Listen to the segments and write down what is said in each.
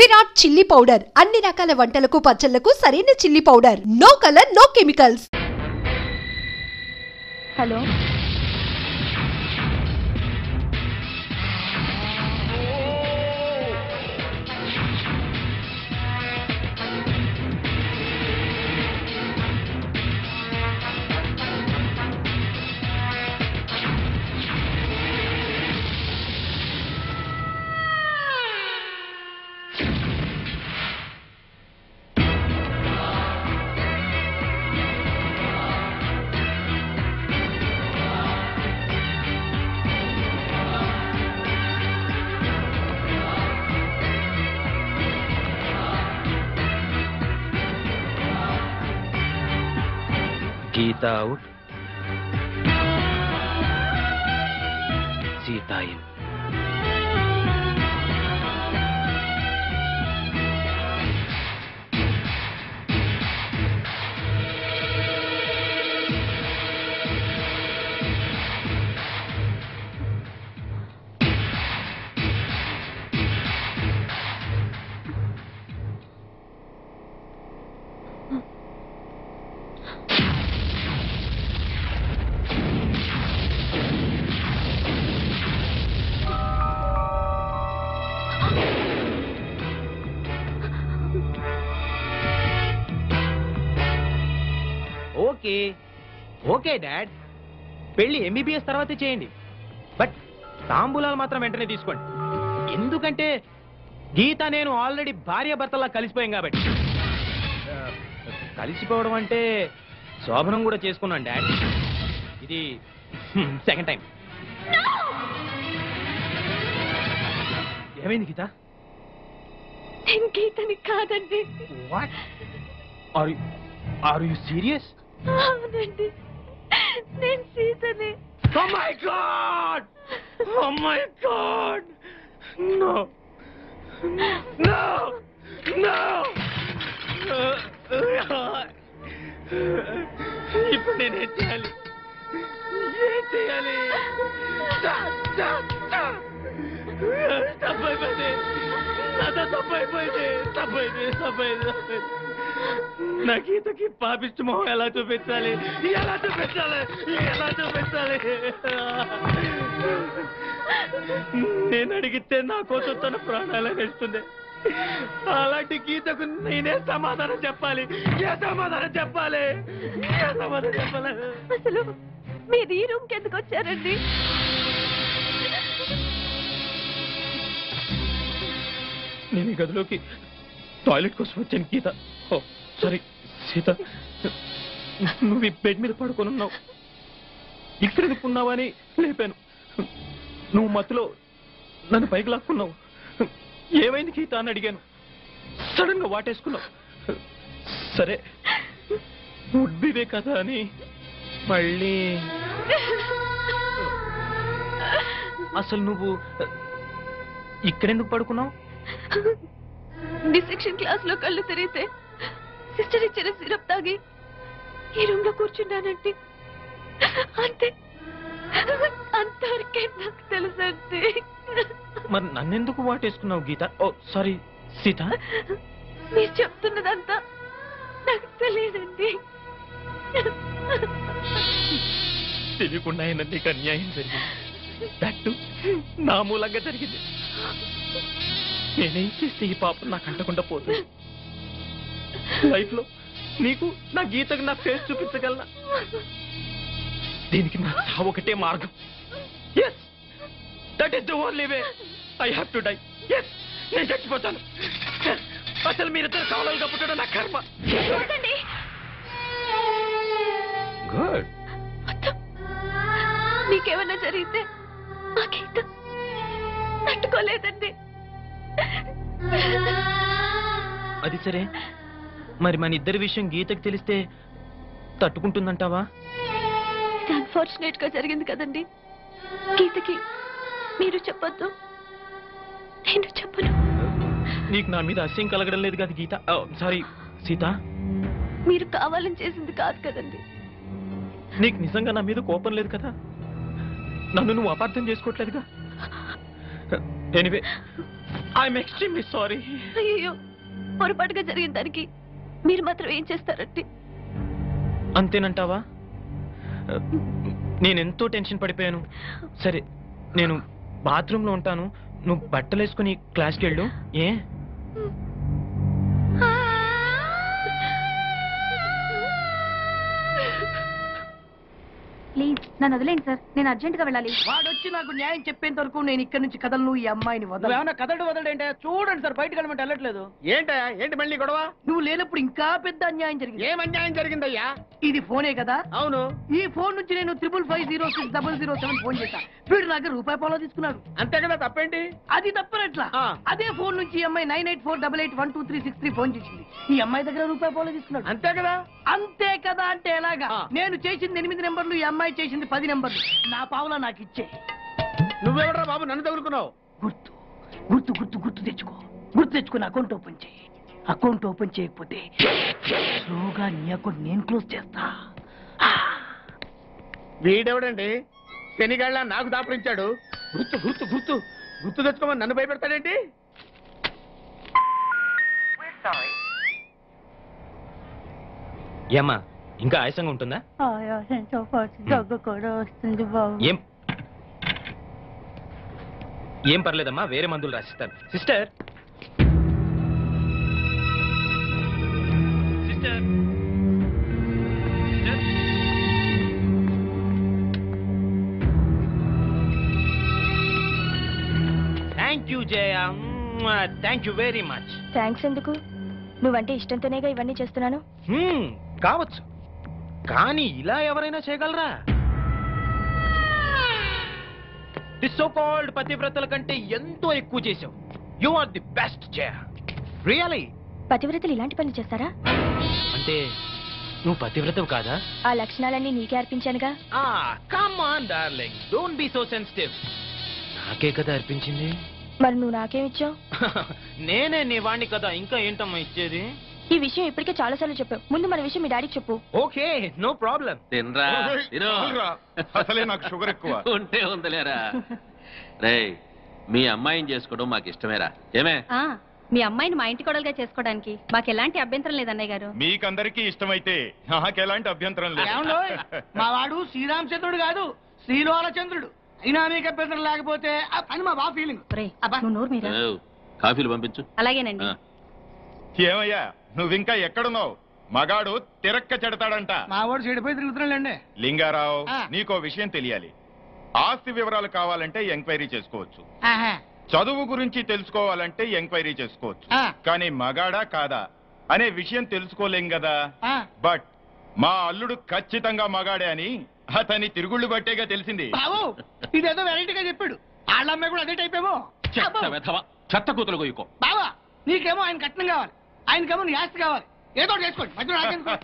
Virat chilli powder అన్ని రకాల వంటలకు పచ్చళ్లకు సరైన chilli powder. No colour no chemicals. Hello Geeta out. Sita in. Okay dad, పెళ్లి ఎంబీబీఎస్ తర్వాతే చేయండి. బట్ తాంబూలాలు మాత్రం వెంటనే తీసుకోండి. ఎందుకంటే గీత నేను ఆల్రెడీ భార్యాభర్తలా కలిసిపోయాం కాబట్టి. కలిసిపోవడం అంటే శోభనం కూడా చేసుకున్నాను డాడ్. ఇది సెకండ్ టైం. ఏమైంది గీత? నేను గీతని కాదండి. What are you serious? అవునండి, నేను సీతని. Oh my God! Oh my God! No! No! No! ఇప్పుడు నేనేం చేయాలి? ఏం చేయాలి? తప్పైపోయింది, నాతో తప్పైపోయింది. నా గీతకి పాపిష్టి మొహం ఎలా చూపించాలి? నేను అడిగితే నా కోసం తన ప్రాణాలు వేస్తుంది. అలాంటి గీతకు నేనే సమాధానం చెప్పాలి? అసలు మీరు ఈ రూమ్కి ఎందుకు వచ్చారండి? నేను ఈ గదిలోకి టాయిలెట్ కోసం వచ్చాను గీత. ఓ సారీ సీత, నువ్వు ఈ బెడ్ మీద పడుకొని ఉన్నావు. ఇక్కడ ఎందుకున్నావా అని లేపాను. నువ్వు మత్తులో నన్ను పైకి లాక్కున్నావు. ఏమైంది గీత అని అడిగాను. సడన్ గా వాటేసుకున్నావు. సరే ఉడ్బివే కదా అని మళ్ళీ. అసలు నువ్వు ఇక్కడెందుకు పడుకున్నావు? డిసెక్షన్ క్లాస్ లో కళ్ళు తెరిగితే సిస్టర్ ఇచ్చిన సిరప్ తాగి ఈ రూమ్ లో కూర్చున్నానంటే అంతే. అంతవరకే నాకు తెలుసండి. మరి నన్నెందుకు వాటేసుకున్నావు గీత? ఓ సారీ సీత, మీరు చెప్తున్నదంతా నాకు తెలియదండి. తెలియకుండా అయినా నీకు అన్యాయం జరిగింది. దట్టు నా మూలంగా జరిగింది. నేనేం చేస్తే ఈ పాపం నాకు అంటకుండా పోతుంది? లైఫ్ లో నీకు నా గీతకు నా ఫేస్ చూపించగలనా? దీనికి నా చావు ఒకటే మార్గం. Yes, that is the only way. I have to die. Yes, నేను చచ్చిపోతాను. అసలు మీరిద్దరు కావాలని పుట్టడం నా కర్మ. గుడ్. నీకేమన్నా జరిగితే ఆ గీత తట్టుకోలేదండి. అది సరే, మరి మన ఇద్దరి విషయం గీతకు తెలిస్తే తట్టుకుంటుందంటావా? ఇది అన్ఫార్చునేట్ గా జరిగింది కదండి. గీతకి మీరు చెప్పొద్దు, నేను చెప్పను. నీకు నా మీద అసహ్యం కలగడం లేదు కదా గీత? సారీ సీత, మీరు కావాలని చేసింది కాదు కదండి. నీకు నిజంగా నా మీద కోపం లేదు కదా? నన్ను నువ్వు అపార్థం చేసుకోవట్లేదుగా? Anyway I'm extremely sorry. అయ్యో, పొరపాటుగా జరిగిన దానికి మీరు మాత్రం ఏం చేస్తారంటే? అంతేనంటావా? నేనెంతో టెన్షన్ పడిపోయాను. సరే, నేను బాత్రూంలో ఉంటాను, నువ్వు బట్టలు వేసుకుని క్లాస్కి వెళ్ళు. ఏ ప్లీజ్ నన్ను వదిలేండి సార్, నేను అర్జెంట్ గా వెళ్ళాలి. వాడొచ్చి నాకు న్యాయం చెప్పేంత వరకు నేను ఇక్కడ నుంచి కదలను. ఈ అమ్మాయిని వదలు. ఏమన్నా వదలంటే చూడండి సార్, బయటకు వెళ్ళమంటే వెళ్ళట్లేదు. ఏంటి మళ్ళీ గొడవ? నువ్వు లేనప్పుడు ఇంకా పెద్ద అన్యాయం జరిగింది. ఏం అన్యాయం జరిగిందయ్యా? ఇది ఫోనే కదా? అవును. ఈ ఫోన్ నుంచి నేను 55506007 ఫోన్ చేశా. వీడు నాకు రూపాయి పాలో తీసుకున్నాడు. అంతే కదా, తప్పేంటి? అది తప్పనట్లా. అదే ఫోన్ నుంచి ఈ అమ్మాయి 9848812363 ఫోన్ చేసింది. ఈ అమ్మాయి దగ్గర రూపాయి పాలో తీసుకున్నాడు. అంతే కదా? అంతే కదా అంటే ఎలాగా? నేను చేసింది 8 నెంబర్లు, ఈ అమ్మాయి చేసింది 10 నెంబర్లు. నా పావులా నాకు ఇచ్చే. నువ్వెవడరా బాబు నన్ను తగులుకున్నావు? గుర్తు గుర్తు గుర్తు గుర్తు తెచ్చుకో. గుర్తు తెచ్చుకుని అకౌంట్ ఓపెన్ చేయి. అకౌంట్ ఓపెన్ చేయకపోతే స్లోగా నీ అకౌంట్ నేను క్లోజ్ చేస్తా. వీడెవడండి శనిగాళ్ళ నాకు దాపరించాడు? గుర్తు గుర్తు గుర్తు గుర్తు తెచ్చుకోమని నన్ను భయపెడతాడేంటి? ఏమ్మా, ఇంకా ఆయాసంగా ఉంటుందా? ఆయాసంతో పాటు దగ్గు కూడా వస్తుంది బాబు. ఏం పర్లేదమ్మా, వేరే మందులు రాసిస్తాను. Sister sister thank you Jaya, thank you very much. Thanks ఎందుకు? నువ్వంటే ఇష్టంతోనేగా ఇవన్నీ చేస్తున్నాను. కావచ్చు, కానీ ఇలా ఎవరైనా చేయగలరా? ది సో కాల్డ్ పతివ్రతల కంటే ఎంతో ఎక్కువ చేశావు. You are the best Jaya, really. పతివ్రతలు ఇలాంటి పనులు చేస్తారా? అంటే నువ్వు పతివ్రతవు కాదా? ఆ లక్షణాలన్నీ నీకే అర్పించానుగా. Come on darling, don't be so sensitive. నాకే కదా అర్పించింది. మరి నువ్వు నాకేమిచ్చావు? నేనే నీ వాణ్ణి కదా, ఇంకా ఏంటమ్మా ఇచ్చేది? ఈ విషయం ఇప్పటికే చాలా సార్లు చెప్పావు. ముందు మన విషయం మీ డాడీకి చెప్పు. Okay, no problem. అసలే నాకు షుగర్ ఎక్కువ. ఉంటే ఉందలేరా. రేయ్, మీ అమ్మాయిని చేసుకోవడం మాకు ఇష్టమేరా. ఏమే? మీ అమ్మాయిని మా ఇంటి కోడలుగా చేసుకోవడానికి మాకు ఎలాంటి అభ్యంతరం లేదు అన్నయ్య గారు. మీకందరికీ ఇష్టమైతే నాకెలాంటి అభ్యంతరం లేదు. మా వాడు శ్రీరామచంద్రుడు కాదు, శ్రీలోలచంద్రుడు. అయినా మీకు అభ్యంతరం లేకపోతే అని మా బాబు ఫీలింగ్. నువ్వు నోరు మీరా. కాఫీలు పంపించు. అలాగేనండి. ఏమయ్యా, నువ్వింకా ఎక్కడున్నావు? మగాడు తిరక్క చెడతాడంట. మా వాడు చెడిపోయి తిరుగుతున్నాడండి. లింగారావు, నీకో విషయం తెలియాలి. ఆస్తి వివరాలు కావాలంటే ఎంక్వైరీ చేసుకోవచ్చు, చదువు గురించి తెలుసుకోవాలంటే ఎంక్వైరీ చేసుకోవచ్చు, కానీ మగాడా కాదా అనే విషయం తెలుసుకోలేం కదా. బట్ మా అల్లుడు ఖచ్చితంగా మగాడే అని అతని తిరుగుళ్ళు బట్టేగా తెలిసింది. బాబు, ఇదేదో వెరైటీగా చెప్పాడు. వాళ్ళ అమ్మాయి కూడా అదే టైప్ ఏమో. చెత్త కూతులు కొయ్యుకో. బాబా, నీకేమో ఆయన కట్నం కావాలి, ఆయనకేమో నీ ఆస్తి కావాలి. ఏదో చేసుకోండి, మధ్యలో నాకెందుకు?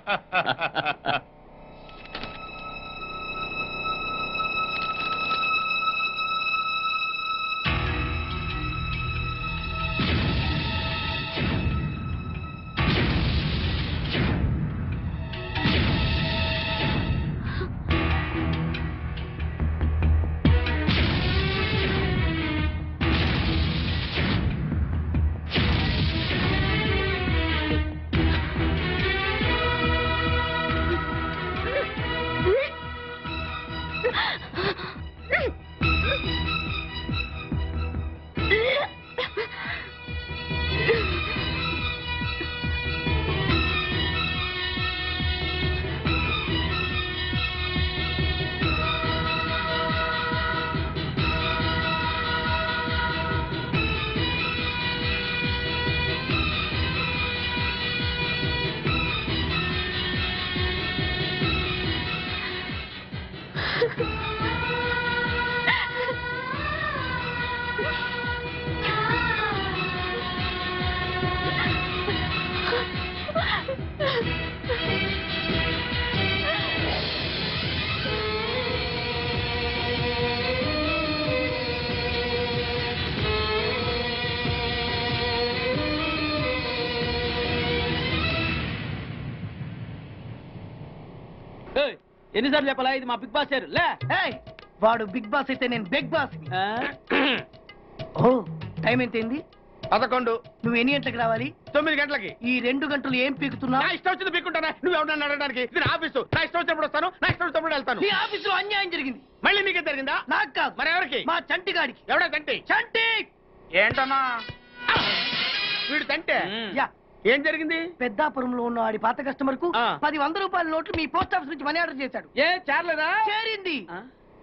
ఎన్నిసార్లు చెప్పాలా, ఇది మా బిగ్ బాస్ సార్. లే, వాడు బిగ్ బాస్ అయితే నేను బిగ్ బాస్. ఓ, టైం ఎంతైంది? 11. నువ్వు ఎన్ని గంటలకు రావాలి? 9 గంటలకి. ఈ 2 గంటలు ఏం పీకుతున్నా? నా ఇష్టం వచ్చింది పీక్కుంటానా? నువ్వు ఎవరన్నా అడగడానికి? ఇది నా ఆఫీసు. నా ఇష్టం వచ్చినప్పుడు వస్తాను, నా ఇష్టం వచ్చినప్పుడు వెళ్తాను. ఈ ఆఫీసులో అన్యాయం జరిగింది. మళ్ళీ మీకే జరిగిందా? నాకు కాదు. మరి ఎవరికి? మా చంటి గాడికి. ఎవడా తంటి? చంటి ఏంటన్నా వీడు తంటే? యా. ఏం జరిగింది? పెద్దాపురంలో ఉన్న వాడి పాత కస్టమర్ కు ఆ. 10 వంద రూపాయల నోట్లు మీ పోస్ట్ ఆఫీస్ నుంచి మనీ ఆర్డర్ చేశాడు. ఏ చేరలేదా? చేరింది.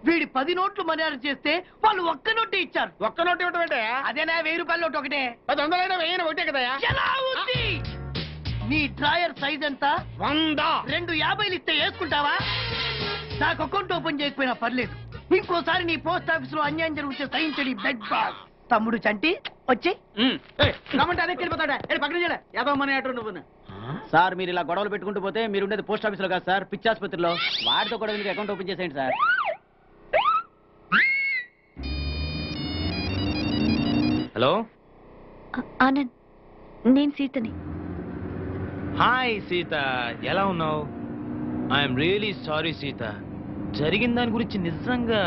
వీడి 10 నోట్లు మనీ ఆర్డర్ చేస్తే వాళ్ళు ఒక్క నోటే ఇచ్చారు. ఒక్క నోటు ఇవ్వటం ఏంటే? అదేనా 1000 రూపాయల నోటు ఒకటే. 10 వందలైనా 1000 ఒకటే కదా? ఎలా ఉంది? నీ డ్రాయర్ సైజ్ ఎంత? 100. 2 50లు ఇస్తే వేసుకుంటావా? నాకు అకౌంట్ ఓపెన్ చేయకపోయినా పర్లేదు. ఇంకోసారి నీ పోస్ట్ ఆఫీస్ లో అన్యాయం జరిగితే సహించడి బెడ్ బాగ్. తమ్ముడు చంటి వచ్చి రమ్మంటే అదే వెళ్ళిపోతాడా? పక్కన చేయడా? యాదవ్ మనీ ఆర్డర్ నువ్వు. సార్ మీరు ఇలా గొడవలు పెట్టుకుంటూ పోతే మీరు ఉండేది పోస్ట్ ఆఫీస్ లో కాదు సార్, పిచ్చి ఆసుపత్రిలో. వాడితో కూడా మీరు అకౌంట్ ఓపెన్ చేసేయండి సార్. హలో ఆనంద్, నేను సీతని. హాయ్ సీత, ఎలా ఉన్నావు? ఐఎమ్ రియలీ సారీ సీత, జరిగిన దాని గురించి నిజంగా.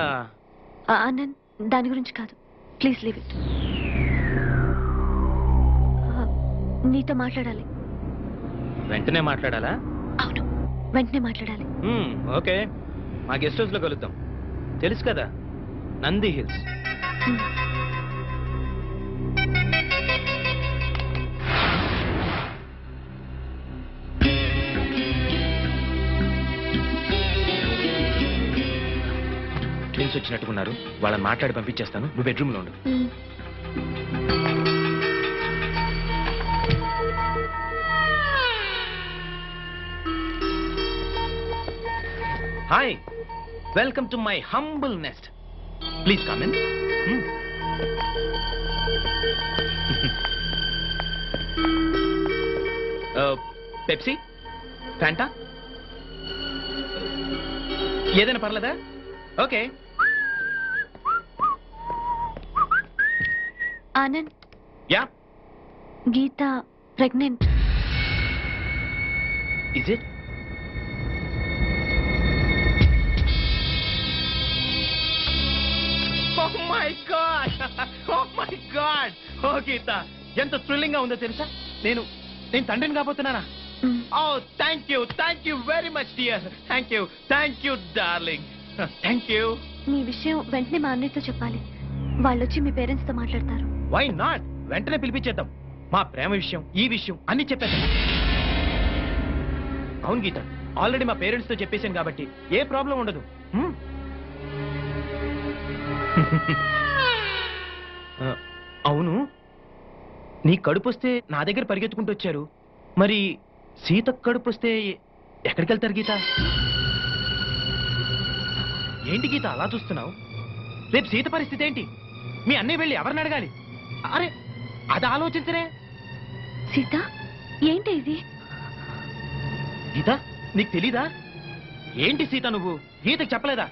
ఆనంద్, దాని గురించి కాదు, ప్లీజ్ లీవ్ ఇట్. నీతో మాట్లాడాలి. వెంటనే మాట్లాడాలా? అవును, వెంటనే మాట్లాడాలి. ఓకే, మా గెస్ట్ హౌస్ లో కలుద్దాం. తెలుసు కదా, నంది హిల్స్. ట్విన్స్ వచ్చినట్టుకున్నారు, వాళ్ళని మాట్లాడి పంపించేస్తాను. నువ్వు బెడ్రూమ్ లో ఉండు. Hi, welcome to my humble nest. Please come in. Pepsi, Fanta, ఏదైనా పర్లేదా? Okay. Anand, yeah, Geetha pregnant. Is it? Oh my God, oh my God. Oh Geetha, ఎంత థ్రిల్లింగ్ గా ఉందో తెలుసా? నేను తండ్రిని కాబోతున్నానా? Oh thank you very much dear. Thank you darling. Thank you. మీ విషయం వెంటనే మా అన్నయ్యతో చెప్పాలి. వాళ్ళొచ్చి మీ పేరెంట్స్ తో మాట్లాడతారు. Why not? వెంటనే పిలిపించేద్దాం. మా ప్రేమ విషయం, ఈ విషయం అన్ని చెప్పేద్దాం. అవును గీత, ఆల్రెడీ మా పేరెంట్స్ తో చెప్పేశాను కాబట్టి ఏ ప్రాబ్లం ఉండదు. అవును, నీ కడుపు వస్తే నా దగ్గర పరిగెత్తుకుంటూ వచ్చారు. మరి సీత కడుపు వస్తే ఎక్కడికి వెళ్తారు గీత? ఏంటి గీత అలా చూస్తున్నావు? రేపు సీత పరిస్థితి ఏంటి? మీ అన్నయ్య వెళ్ళి ఎవరిని అడగాలి? అరే, అది ఆలోచించరే. సీత, ఏంటి ఇది? గీత, నీకు తెలీదా? ఏంటి సీత, నువ్వు గీతకు చెప్పలేదా?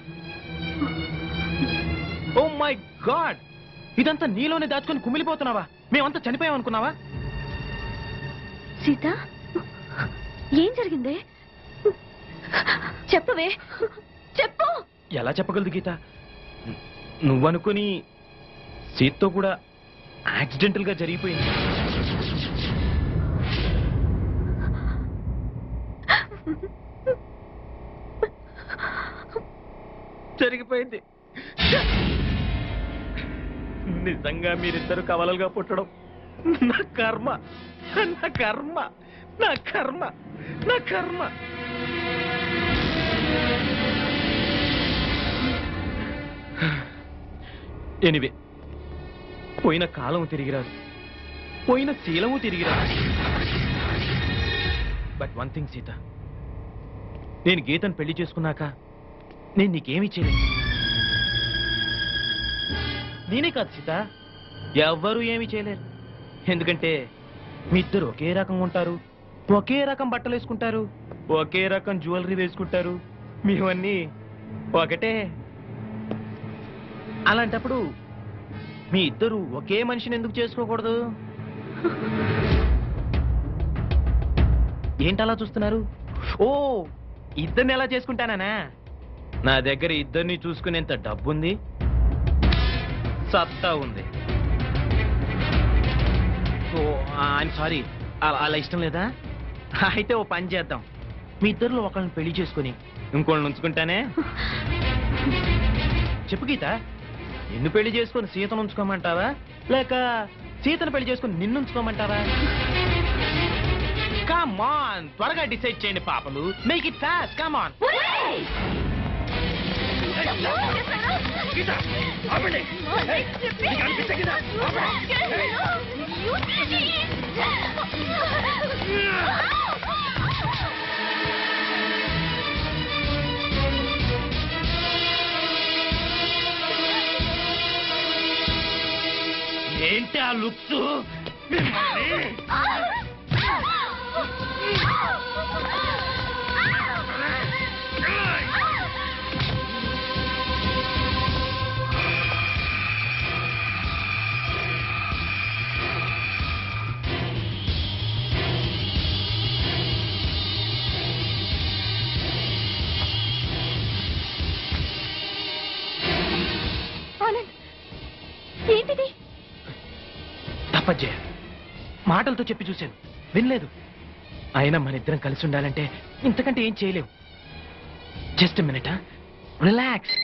ఓ మై గాడ్, ఇదంతా నీలోనే దాచుకొని కుమిలిపోతున్నావా? మేమంతా చనిపోయాం అనుకున్నావా? సీత, ఏం జరిగింది? చెప్పవే, చెప్పు. ఎలా చెప్పగలదు గీత? నువ్వనుకుని సీతతో కూడా యాక్సిడెంటల్ గా జరిగిపోయింది. జరిగిపోయింది. నిజంగా మీరిద్దరు కవలలుగా పుట్టడం నా కర్మ, నా కర్మ, నా కర్మ, నా కర్మ. ఎనివే, పోయిన కాలం తిరిగిరాదు, పోయిన శీలము తిరిగిరాదు. బట్ వన్ థింగ్ సీత, నేను గీతను పెళ్లి చేసుకున్నాక నేను నీకేమీ చేయలేదు. నేనే కాదు సీత, ఎవ్వరూ ఏమీ చేయలేరు. ఎందుకంటే మీ ఇద్దరు ఒకే రకంగా ఉంటారు, ఒకే రకం బట్టలు వేసుకుంటారు, ఒకే రకం జ్యువెలరీ వేసుకుంటారు. మేమన్నీ ఒకటే. అలాంటప్పుడు మీ ఇద్దరు ఒకే మనిషిని ఎందుకు చేసుకోకూడదు? ఏంటలా చూస్తున్నారు? ఓ, ఇద్దరిని ఎలా చేసుకుంటానా? నా దగ్గర ఇద్దరిని చూసుకునేంత డబ్బుంది, సత్తా ఉంది. ఆయన సారీ, అలా ఇష్టం లేదా? అయితే ఓ పని చేద్దాం, మీ ఇద్దరిలో ఒకళ్ళని పెళ్లి చేసుకుని ఇంకోళ్ళని ఉంచుకుంటానే. చెప్పు గీత, నిన్ను పెళ్లి చేసుకుని సీతను ఉంచుకోమంటావా, లేక సీతను పెళ్లి చేసుకుని నిన్ను ఉంచుకోమంటావా? కమ్ ఆన్, త్వరగా డిసైడ్ చేయండి పాపలు. Make it fast, come on. ఏంటి ఆ లుక్స్? ఏంటిది? తప్పజ్జే, మాటలతో చెప్పి చూశాను, వినలేదు. అయినా మన ఇద్దరం కలిసి ఉండాలంటే ఇంతకంటే ఏం చేయలేవు. Just minute, relax.